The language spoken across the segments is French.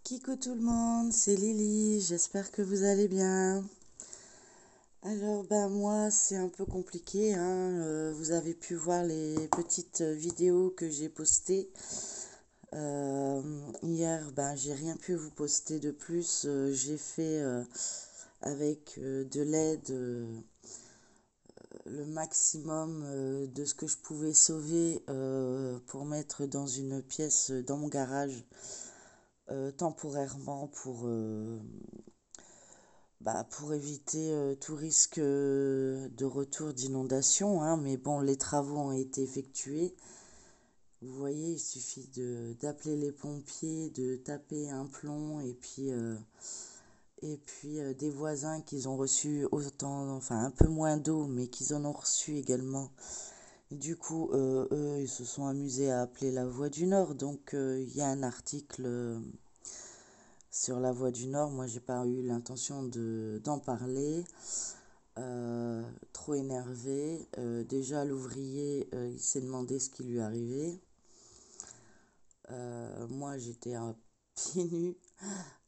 Coucou tout le monde, c'est Lily, j'espère que vous allez bien. Alors moi c'est un peu compliqué, hein. Vous avez pu voir les petites vidéos que j'ai postées. Hier j'ai rien pu vous poster de plus. J'ai fait avec de l'aide le maximum de ce que je pouvais sauver pour mettre dans une pièce dans mon garage temporairement pour éviter tout risque de retour d'inondation, hein. Mais bon, les travaux ont été effectués. Vous voyez, il suffit d'appeler les pompiers, de taper un plomb et puis des voisins qui ont reçu autant, enfin un peu moins d'eau, mais qu'ils en ont reçu également. Du coup, eux, ils se sont amusés à appeler la Voix du Nord. Donc, il y a un article sur la Voix du Nord. Moi, j'ai pas eu l'intention d'en parler. Trop énervé. Déjà, l'ouvrier, il s'est demandé ce qui lui arrivait. Moi, j'étais à pieds nus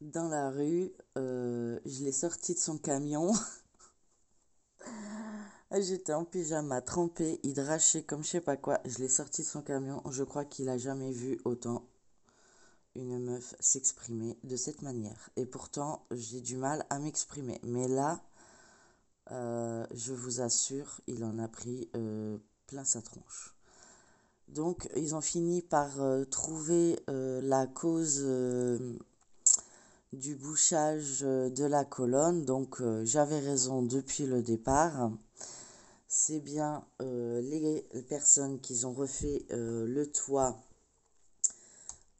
dans la rue. Je l'ai sorti de son camion. J'étais en pyjama, trempé, hydraché comme je sais pas quoi. Je l'ai sorti de son camion. Je crois qu'il a jamais vu autant une meuf s'exprimer de cette manière. Et pourtant, j'ai du mal à m'exprimer. Mais là, je vous assure, il en a pris plein sa tronche. Donc, ils ont fini par trouver la cause du bouchage de la colonne. Donc, j'avais raison depuis le départ. C'est bien les personnes qui ont refait le toit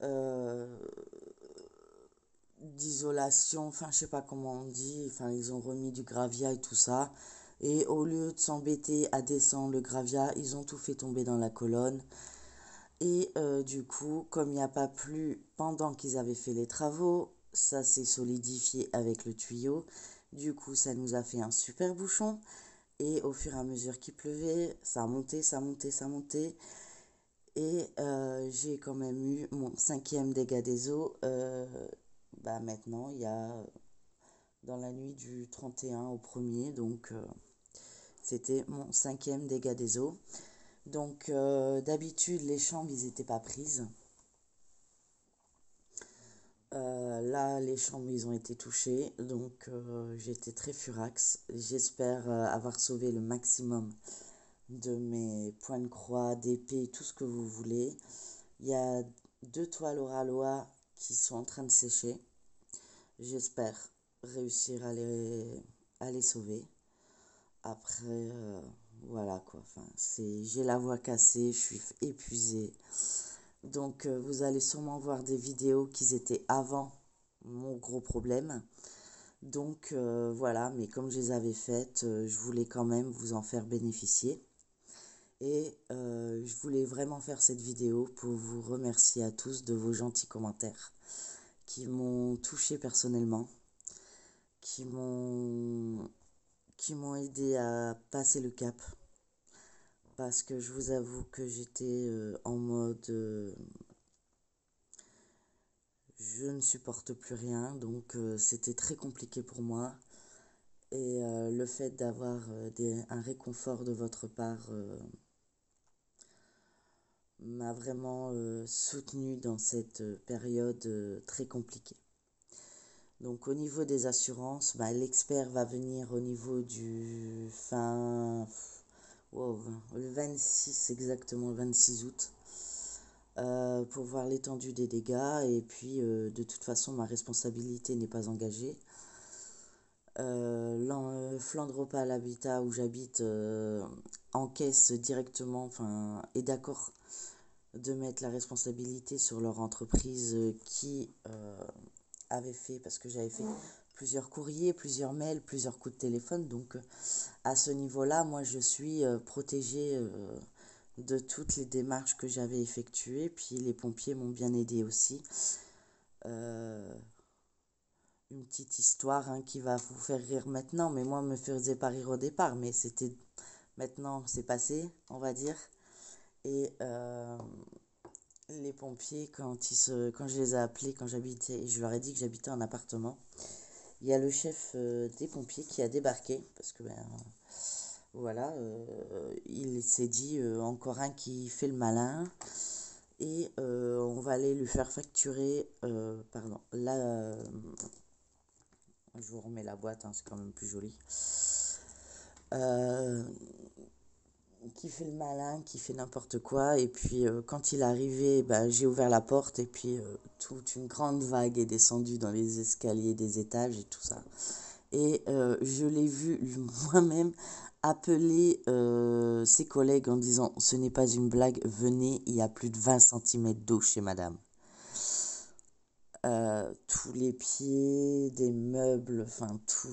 euh, d'isolation, enfin je sais pas comment on dit, enfin ils ont remis du gravia et tout ça. Et au lieu de s'embêter à descendre le gravia, ils ont tout fait tomber dans la colonne. Et du coup, comme il n'y a pas plu pendant qu'ils avaient fait les travaux, ça s'est solidifié avec le tuyau. Du coup, ça nous a fait un super bouchon. Et au fur et à mesure qu'il pleuvait, ça a monté, ça a monté, ça a monté. Et j'ai quand même eu mon 5e dégât des eaux. Maintenant, il y a dans la nuit du 31 au 1er. Donc, c'était mon 5e dégât des eaux. Donc, d'habitude, les chambres, ils n'étaient pas prises. Là, les chambres, ils ont été touchées. Donc, j'étais très furax. J'espère avoir sauvé le maximum de mes points de croix, d'épée, tout ce que vous voulez. Il y a 2 toiles Oralois qui sont en train de sécher. J'espère réussir à les sauver. Après, voilà quoi. Enfin, j'ai la voix cassée, je suis épuisée. Donc, vous allez sûrement voir des vidéos qui étaient avant mon gros problème. Donc, voilà. Mais comme je les avais faites, je voulais quand même vous en faire bénéficier. Et je voulais vraiment faire cette vidéo pour vous remercier à tous de vos gentils commentaires qui m'ont touché personnellement, qui m'ont aidé à passer le cap. Parce que je vous avoue que j'étais en mode je ne supporte plus rien, donc c'était très compliqué pour moi. Et le fait d'avoir un réconfort de votre part m'a vraiment soutenu dans cette période très compliquée. Donc au niveau des assurances, l'expert va venir au niveau du wow, le 26 exactement, le 26 août, pour voir l'étendue des dégâts. Et puis de toute façon, ma responsabilité n'est pas engagée. Flandre-Opale l'habitat où j'habite encaisse directement, enfin, est d'accord de mettre la responsabilité sur leur entreprise qui avait fait, parce que j'avais fait plusieurs courriers, plusieurs mails, plusieurs coups de téléphone. Donc à ce niveau-là, moi je suis protégée de toutes les démarches que j'avais effectuées. Puis les pompiers m'ont bien aidé aussi. Une petite histoire, hein, qui va vous faire rire maintenant, mais moi me faisait pas rire au départ, mais c'était maintenant c'est passé, on va dire. Et Les pompiers, quand je les ai appelés, quand j'habitais, je leur ai dit que j'habitais en appartement, il y a le chef des pompiers qui a débarqué, parce que voilà, il s'est dit encore un qui fait le malin, et on va aller lui faire facturer, pardon, là, je vous remets la boîte, hein, c'est quand même plus joli. Euh, qui fait le malin, qui fait n'importe quoi. Et puis quand il est arrivé, bah, j'ai ouvert la porte et puis toute une grande vague est descendue dans les escaliers des étages et tout ça. Et je l'ai vu moi-même appeler ses collègues en disant: ce n'est pas une blague, venez, il y a plus de 20 centimètres d'eau chez madame. Tous les pieds des meubles, enfin tout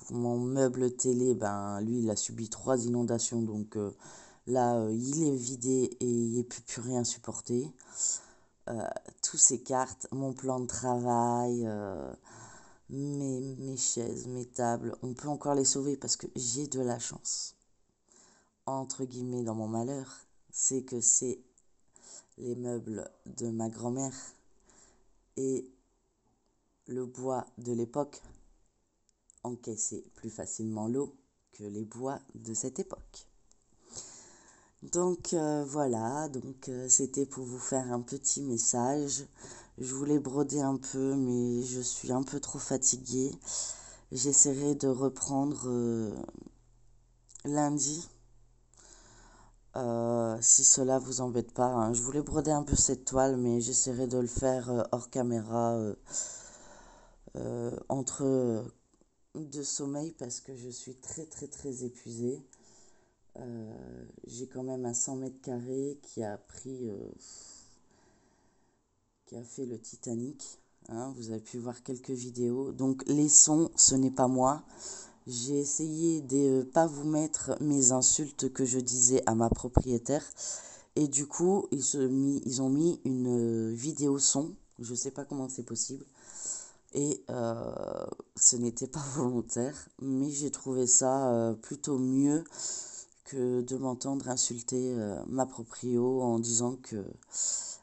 mon meuble télé, ben lui il a subi 3 inondations, donc là il est vidé et il ne peut plus rien supporter. Euh, tous ces cartes, mon plan de travail, mes chaises, mes tables, on peut encore les sauver parce que j'ai de la chance. Entre guillemets, dans mon malheur, c'est que c'est les meubles de ma grand-mère et le bois de l'époque encaisser plus facilement l'eau que les bois de cette époque. Donc voilà, donc c'était pour vous faire un petit message. Je voulais broder un peu, mais je suis un peu trop fatiguée. J'essaierai de reprendre lundi, si cela vous embête pas, hein. Je voulais broder un peu cette toile, mais j'essaierai de le faire hors caméra, entre de sommeil, parce que je suis très très très épuisée. J'ai quand même un 100 mètres carrés qui a fait le Titanic, hein. Vous avez pu voir quelques vidéos. Donc les sons, ce n'est pas moi. J'ai essayé de ne pas vous mettre mes insultes que je disais à ma propriétaire. Et du coup, ils ont mis une vidéo son. Je ne sais pas comment c'est possible. Et ce n'était pas volontaire. Mais j'ai trouvé ça plutôt mieux que de m'entendre insulter ma proprio en disant que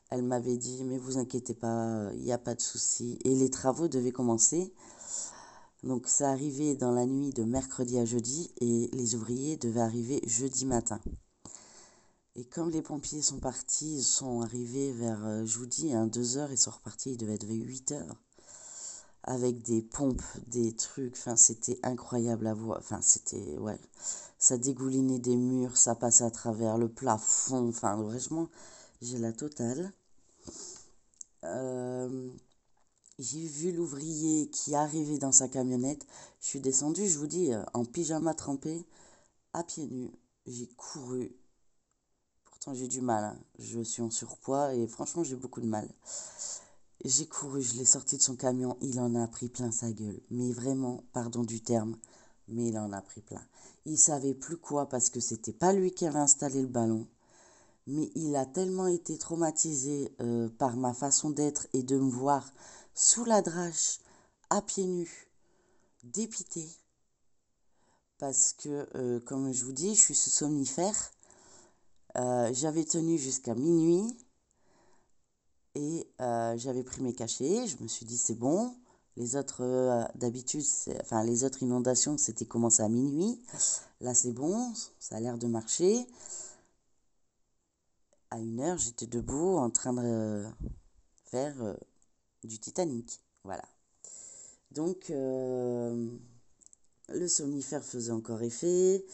elle m'avait dit: mais vous inquiétez pas, il n'y a pas de souci. Et les travaux devaient commencer. Donc ça arrivait dans la nuit de mercredi à jeudi et les ouvriers devaient arriver jeudi matin. Et comme les pompiers sont partis, ils sont arrivés vers, je vous dis, 2 heures, ils sont repartis, ils devaient être 8 heures. Avec des pompes, des trucs, enfin c'était incroyable à voir. Enfin c'était, ouais, ça dégoulinait des murs, ça passait à travers le plafond, enfin franchement, j'ai la totale. Euh, j'ai vu l'ouvrier qui arrivait dans sa camionnette. Je suis descendue, je vous dis, en pyjama trempé, à pieds nus. J'ai couru. Pourtant, j'ai du mal, hein. Je suis en surpoids et franchement, j'ai beaucoup de mal. J'ai couru, je l'ai sorti de son camion. Il en a pris plein sa gueule. Mais vraiment, pardon du terme, mais il en a pris plein. Il savait plus quoi parce que c'était pas lui qui avait installé le ballon. Mais il a tellement été traumatisé par ma façon d'être et de me voir sous la drache, à pieds nus, dépité. Parce que, comme je vous dis, je suis sous somnifère. J'avais tenu jusqu'à minuit et j'avais pris mes cachets. Je me suis dit, c'est bon. Les autres, d'habitude, enfin, les autres inondations, c'était commencé à minuit. Là, c'est bon, ça a l'air de marcher. À 1 heure, j'étais debout en train de faire du Titanic. Voilà. Donc, le somnifère faisait encore effet.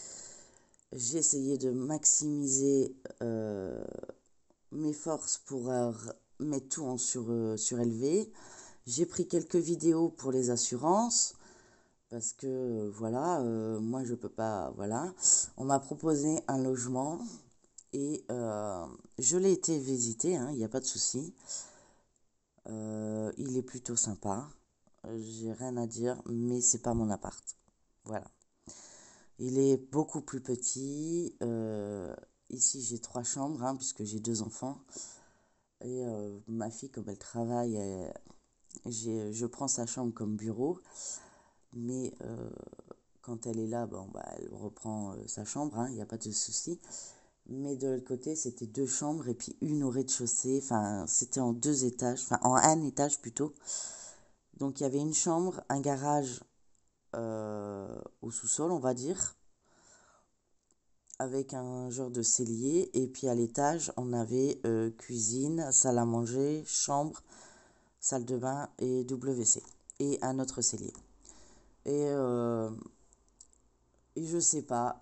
J'ai essayé de maximiser mes forces pour mettre tout en surélevé. J'ai pris quelques vidéos pour les assurances parce que voilà, moi je peux pas, voilà. On m'a proposé un logement et je l'ai été visiter, hein, il n'y a pas de souci. Il est plutôt sympa, j'ai rien à dire, mais c'est pas mon appart. Voilà. Il est beaucoup plus petit. Ici, j'ai 3 chambres, hein, puisque j'ai 2 enfants. Et ma fille, comme elle travaille, je prends sa chambre comme bureau. Mais quand elle est là, bon, bah, elle reprend sa chambre, hein, il n'y a pas de souci. Mais de l'autre côté, c'était 2 chambres et puis une au rez-de-chaussée. Enfin, c'était en 2 étages, enfin en un étage plutôt. Donc il y avait une chambre, un garage au sous-sol, on va dire, avec un genre de cellier. Et puis à l'étage, on avait cuisine, salle à manger, chambre, salle de bain et WC. Et un autre cellier. Et, euh, et je sais pas,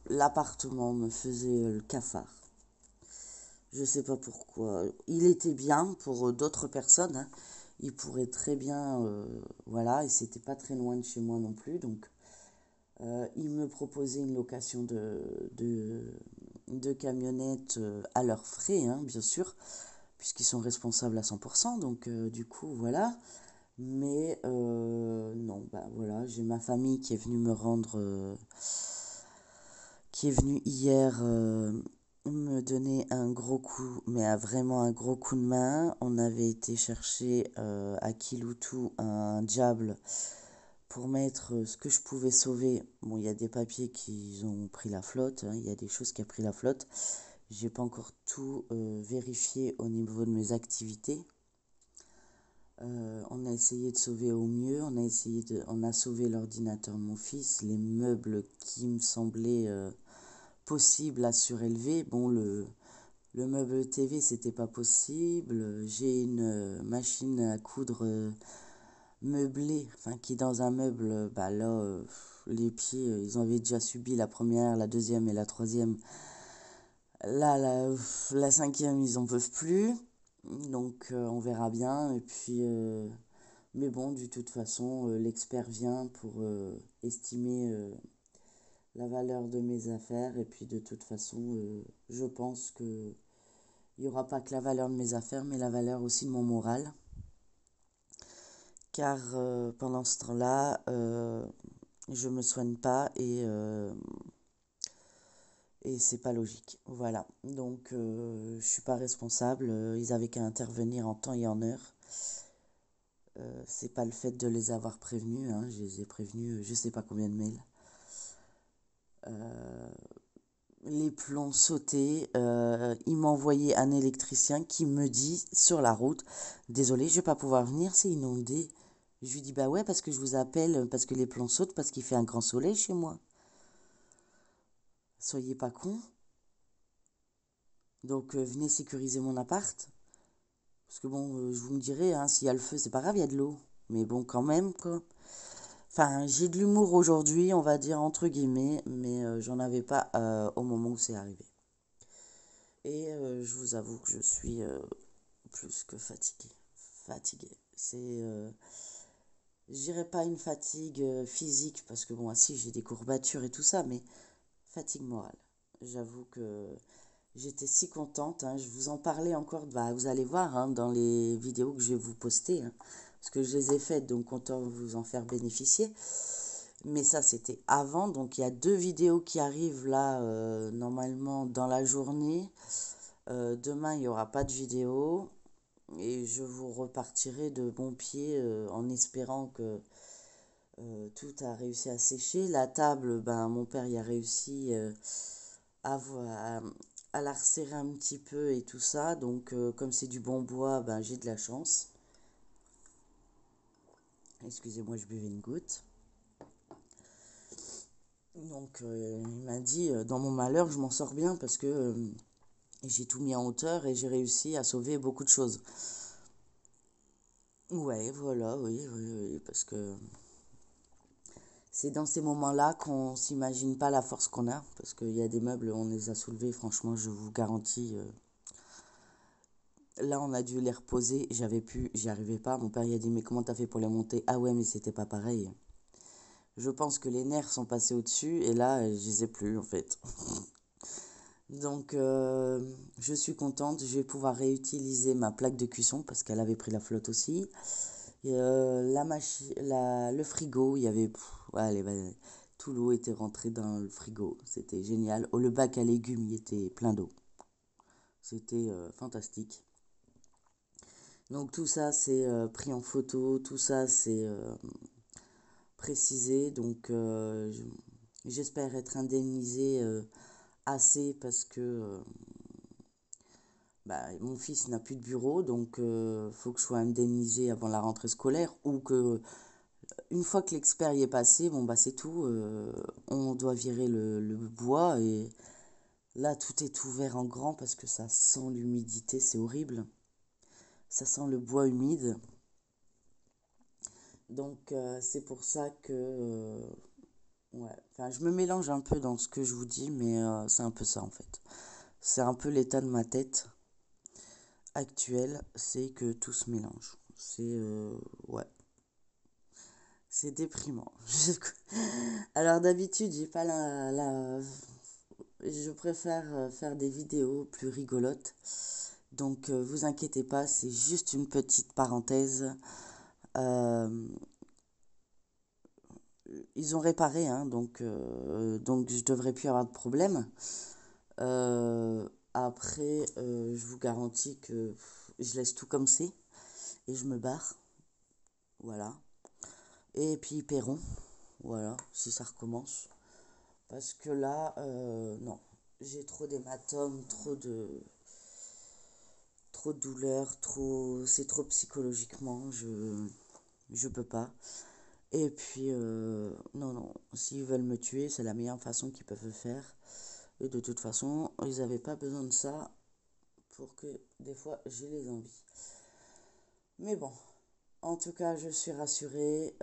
l'appartement me faisait le cafard. Je sais pas pourquoi. Il était bien pour d'autres personnes, hein. Il pourrait très bien, voilà, et c'était pas très loin de chez moi non plus. Donc, ils me proposaient une location de camionnettes à leurs frais, hein, bien sûr, puisqu'ils sont responsables à 100%. Donc, du coup, voilà. Mais non, bah voilà, j'ai ma famille qui est venue me rendre, qui est venue hier me donner un gros coup, mais vraiment un gros coup de main. On avait été chercher à Kiloutou un diable pour mettre ce que je pouvais sauver. Bon, il y a des papiers qui ont pris la flotte, hein, il y a des choses qui ont pris la flotte. J'ai pas encore tout vérifié au niveau de mes activités. On a essayé de sauver au mieux, on a sauvé l'ordinateur de mon fils, les meubles qui me semblaient possibles à surélever. Bon, le meuble TV, c'était pas possible. J'ai une machine à coudre meublée, enfin qui est dans un meuble, bah là, les pieds, ils avaient déjà subi la première, la deuxième et la troisième. Là, la cinquième, ils en peuvent plus. Donc, on verra bien. Et puis, mais bon, de toute façon, l'expert vient pour estimer la valeur de mes affaires. Et puis, de toute façon, je pense que il n'y aura pas que la valeur de mes affaires, mais la valeur aussi de mon moral. Car pendant ce temps-là, je me soigne pas et c'est pas logique. Voilà. Donc, je suis pas responsable. Ils avaient qu'à intervenir en temps et en heure. C'est pas le fait de les avoir prévenus, hein. Je les ai prévenus, je sais pas combien de mails. Euh, les plombs sautés. Il m'a envoyé un électricien qui me dit sur la route, désolé, je vais pas pouvoir venir, c'est inondé. Je lui dis bah ouais parce que je vous appelle parce que les plombs sautent parce qu'il fait un grand soleil chez moi. Soyez pas con. Donc venez sécuriser mon appart. Parce que bon, je vous me direz, hein, s'il y a le feu, c'est pas grave, il y a de l'eau. Mais bon, quand même, quoi. Enfin, j'ai de l'humour aujourd'hui, on va dire entre guillemets, mais j'en avais pas au moment où c'est arrivé. Et je vous avoue que je suis plus que fatiguée. Fatiguée. Je dirais pas une fatigue physique, parce que bon, ah, si, j'ai des courbatures et tout ça, mais fatigue morale. J'avoue que j'étais si contente, hein, je vous en parlais encore, bah, vous allez voir hein, dans les vidéos que je vais vous poster, hein, parce que je les ai faites, donc content de vous en faire bénéficier. Mais ça, c'était avant, donc il y a 2 vidéos qui arrivent là, normalement dans la journée. Demain, il n'y aura pas de vidéo. Et je vous repartirai de bon pied en espérant que tout a réussi à sécher. La table, ben, mon père y a réussi à, à la resserrer un petit peu et tout ça. Donc, comme c'est du bon bois, ben, j'ai de la chance. Excusez-moi, je buvais une goutte. Donc, il m'a dit, dans mon malheur, je m'en sors bien parce que j'ai tout mis en hauteur et j'ai réussi à sauver beaucoup de choses. Ouais, voilà, oui, oui, oui, parce que c'est dans ces moments-là qu'on s'imagine pas la force qu'on a, parce qu'il y a des meubles, on les a soulevés, franchement, je vous garantis. Là, on a dû les reposer, j'y arrivais pas. Mon père il a dit, mais comment t'as fait pour les monter? Ah ouais, mais c'était pas pareil. Je pense que les nerfs sont passés au-dessus, et là, je les ai plus, en fait. Donc, je suis contente, je vais pouvoir réutiliser ma plaque de cuisson, parce qu'elle avait pris la flotte aussi. Et, le frigo, il y avait... ouais, tout l'eau était rentrée dans le frigo. C'était génial. Oh, le bac à légumes, il était plein d'eau. C'était fantastique. Donc tout ça, c'est pris en photo. Tout ça, c'est précisé. Donc j'espère être indemnisée assez parce que mon fils n'a plus de bureau, donc faut que je sois indemnisée avant la rentrée scolaire ou que une fois que l'expert y est passé, bon bah c'est tout, on doit virer le bois et là tout est ouvert en grand parce que ça sent l'humidité, c'est horrible. Ça sent le bois humide. Donc c'est pour ça que ouais, enfin je me mélange un peu dans ce que je vous dis, mais c'est un peu ça en fait. C'est un peu l'état de ma tête actuelle, c'est que tout se mélange. Ouais, c'est déprimant. Alors d'habitude, j'ai pas je préfère faire des vidéos plus rigolotes. Donc vous inquiétez pas, c'est juste une petite parenthèse. Euh, Ils ont réparé, hein, donc je devrais plus avoir de problème. Après, je vous garantis que je laisse tout comme c'est et je me barre. Voilà. Et puis ils paieront. Voilà, si ça recommence. Parce que là, non. J'ai trop d'hématomes, trop de douleurs, c'est trop psychologiquement, je peux pas. Et puis, non, non, s'ils veulent me tuer, c'est la meilleure façon qu'ils peuvent le faire. Et de toute façon, ils n'avaient pas besoin de ça pour que des fois j'ai les envies. Mais bon, en tout cas, je suis rassurée.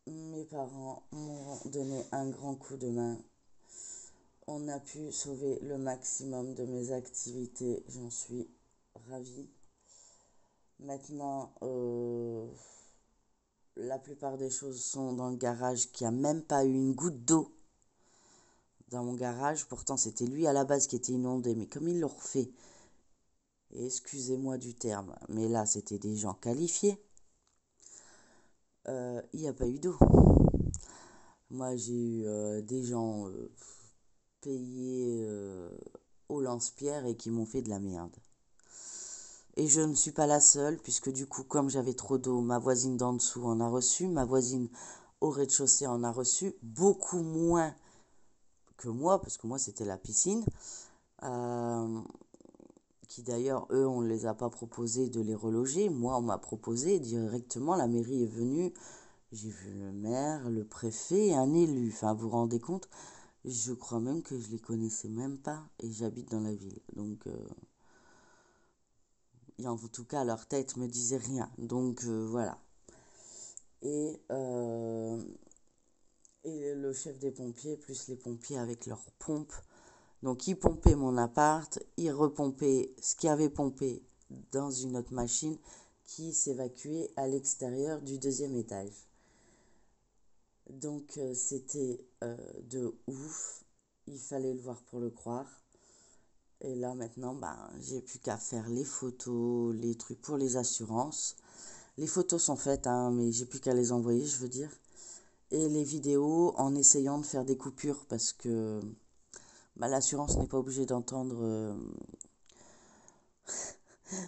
Mes parents m'ont donné un grand coup de main. On a pu sauver le maximum de mes activités. J'en suis ravie. Maintenant, la plupart des choses sont dans le garage qui a même pas eu une goutte d'eau dans mon garage. Pourtant, c'était lui à la base qui était inondé. Mais comme ils l'ont refait, et excusez-moi du terme, mais là, c'était des gens qualifiés. Il n'y a pas eu d'eau. Moi, j'ai eu des gens payés au lance-pierre et qui m'ont fait de la merde. Et je ne suis pas la seule, puisque du coup, comme j'avais trop d'eau, ma voisine d'en dessous en a reçu, ma voisine au rez-de-chaussée en a reçu, beaucoup moins que moi, parce que moi, c'était la piscine. Euh, qui d'ailleurs, eux, on ne les a pas proposé de les reloger. Moi, on m'a proposé directement, la mairie est venue, j'ai vu le maire, le préfet et un élu. Enfin, vous vous rendez compte, je crois même que je les connaissais même pas et j'habite dans la ville. Donc, et en tout cas, leur tête me disait rien. Donc, voilà. Et, euh, et le chef des pompiers, plus les pompiers avec leurs pompes. Donc, ils pompaient mon appart, ils repompaient ce qui avait pompé dans une autre machine qui s'évacuait à l'extérieur du deuxième étage. Donc, c'était de ouf. Il fallait le voir pour le croire. Et là, maintenant, j'ai plus qu'à faire les photos, les trucs pour les assurances. Les photos sont faites, hein, mais j'ai plus qu'à les envoyer, je veux dire. Et les vidéos en essayant de faire des coupures parce que l'assurance n'est pas obligée d'entendre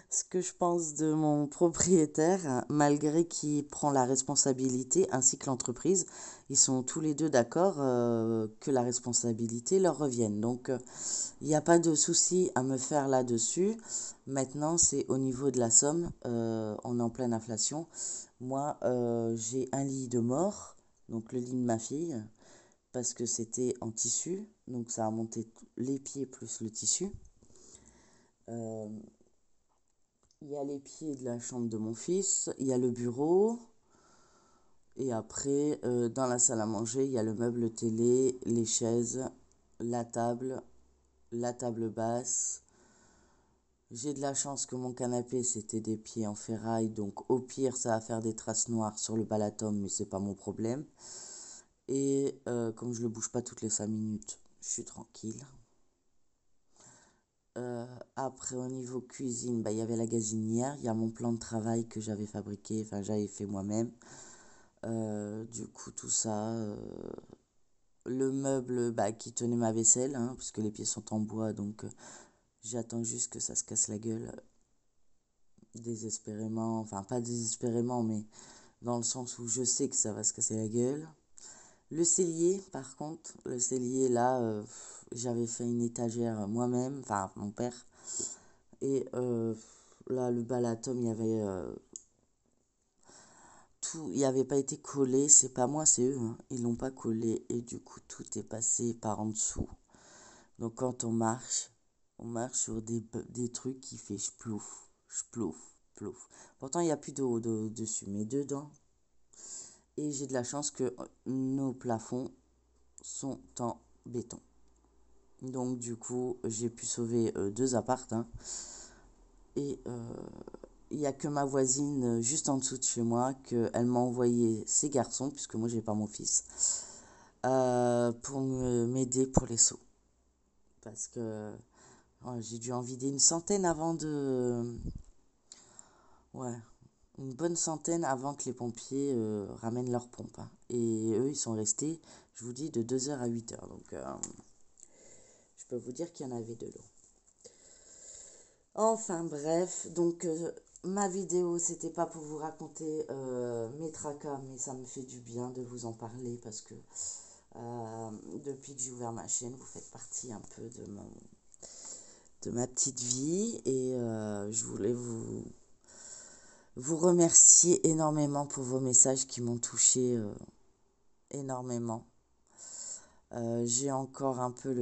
ce que je pense de mon propriétaire, hein, malgré qu'il prend la responsabilité ainsi que l'entreprise. Ils sont tous les deux d'accord que la responsabilité leur revienne. Donc, il n'y a pas de souci à me faire là-dessus. Maintenant, c'est au niveau de la somme. On est en pleine inflation. Moi, j'ai un lit de mort, donc le lit de ma fille, parce que c'était en tissu. Donc, ça a monté les pieds plus le tissu. Euh, Il y a les pieds de la chambre de mon fils, il y a le bureau, et après, dans la salle à manger, il y a le meuble télé, les chaises, la table basse. J'ai de la chance que mon canapé, c'était des pieds en ferraille, donc au pire, ça va faire des traces noires sur le balatum, mais c'est pas mon problème. Et comme je le bouge pas toutes les 5 minutes, je suis tranquille. Après, au niveau cuisine, il y avait la gazinière, il y a mon plan de travail que j'avais fabriqué, enfin j'avais fait moi-même. Du coup, tout ça, le meuble qui tenait ma vaisselle, hein, puisque les pieds sont en bois, donc j'attends juste que ça se casse la gueule désespérément, enfin pas désespérément, mais dans le sens où je sais que ça va se casser la gueule. Le cellier, par contre, le cellier, là, j'avais fait une étagère moi-même, enfin mon père. Et là, le balatum, il y avait tout, il n'y avait pas été collé. C'est pas moi, c'est eux, hein. Ils l'ont pas collé. Et du coup, tout est passé par en dessous. Donc quand on marche sur des trucs qui fait splouf, splouf, plouf. Pourtant, il n'y a plus d'eau dessus, mais dedans. Et j'ai de la chance que nos plafonds sont en béton. Donc du coup, j'ai pu sauver deux appartes, hein. Et il n'y a que ma voisine juste en dessous de chez moi qu'elle m'a envoyé ses garçons, puisque moi j'ai pas mon fils, pour m'aider pour les seaux. Parce que j'ai dû en vider une centaine avant de... Ouais, une bonne centaine avant que les pompiers ramènent leur pompe, hein. Et eux, ils sont restés, je vous dis, de 2 heures à 8 heures. Donc je peux vous dire qu'il y en avait de l'eau. Enfin bref, donc ma vidéo, c'était pas pour vous raconter mes tracas, mais ça me fait du bien de vous en parler parce que depuis que j'ai ouvert ma chaîne, vous faites partie un peu de ma petite vie et je voulais vous remercier énormément pour vos messages qui m'ont touché énormément. J'ai encore un peu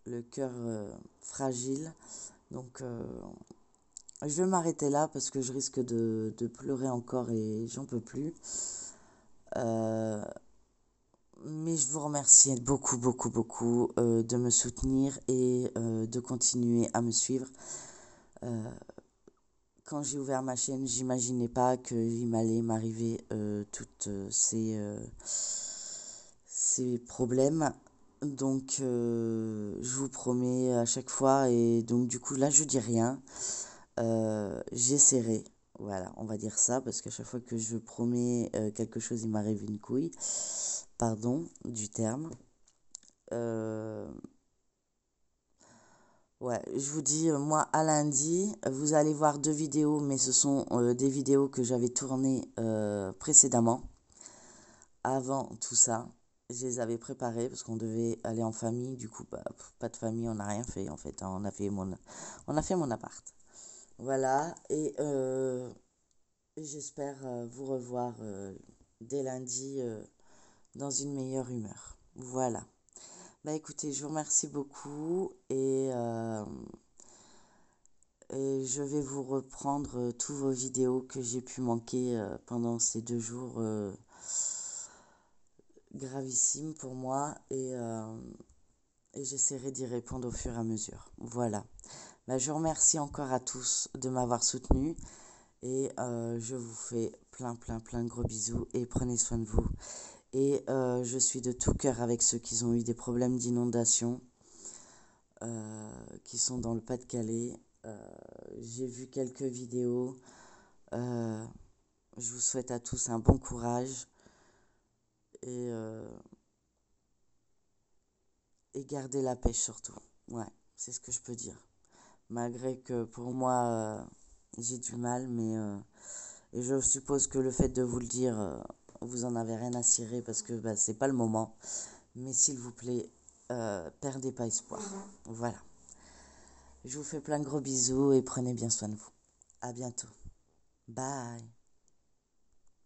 le cœur fragile, donc je vais m'arrêter là parce que je risque de pleurer encore et j'en peux plus. Euh, mais je vous remercie beaucoup, beaucoup, beaucoup de me soutenir et de continuer à me suivre. Quand j'ai ouvert ma chaîne, j'imaginais pas qu'il m'allait m'arriver toutes ces problèmes. Donc, je vous promets à chaque fois, et donc du coup, là, je dis rien. J'essaierai, voilà, on va dire ça, parce qu'à chaque fois que je promets quelque chose, il m'arrive une couille. Pardon du terme. Euh, ouais, je vous dis, moi, à lundi, vous allez voir 2 vidéos, mais ce sont des vidéos que j'avais tournées précédemment, avant tout ça. Je les avais préparées parce qu'on devait aller en famille. Du coup, bah, pas de famille, on n'a rien fait en fait, hein. On a fait mon appart. Voilà, et j'espère vous revoir dès lundi dans une meilleure humeur. Voilà. Bah écoutez, je vous remercie beaucoup et je vais vous reprendre tous vos vidéos que j'ai pu manquer pendant ces 2 jours gravissimes pour moi et j'essaierai d'y répondre au fur et à mesure. Voilà. Bah, je vous remercie encore à tous de m'avoir soutenu et je vous fais plein, plein, plein de gros bisous et prenez soin de vous. Et je suis de tout cœur avec ceux qui ont eu des problèmes d'inondation, qui sont dans le Pas-de-Calais. J'ai vu quelques vidéos. Euh, je vous souhaite à tous un bon courage et, euh, et gardez la pêche surtout. Ouais, c'est ce que je peux dire. Malgré que pour moi, j'ai du mal, mais et je suppose que le fait de vous le dire, vous en avez rien à cirer parce que bah, c'est pas le moment. Mais s'il vous plaît, perdez pas espoir. Voilà. Je vous fais plein de gros bisous et prenez bien soin de vous. À bientôt. Bye.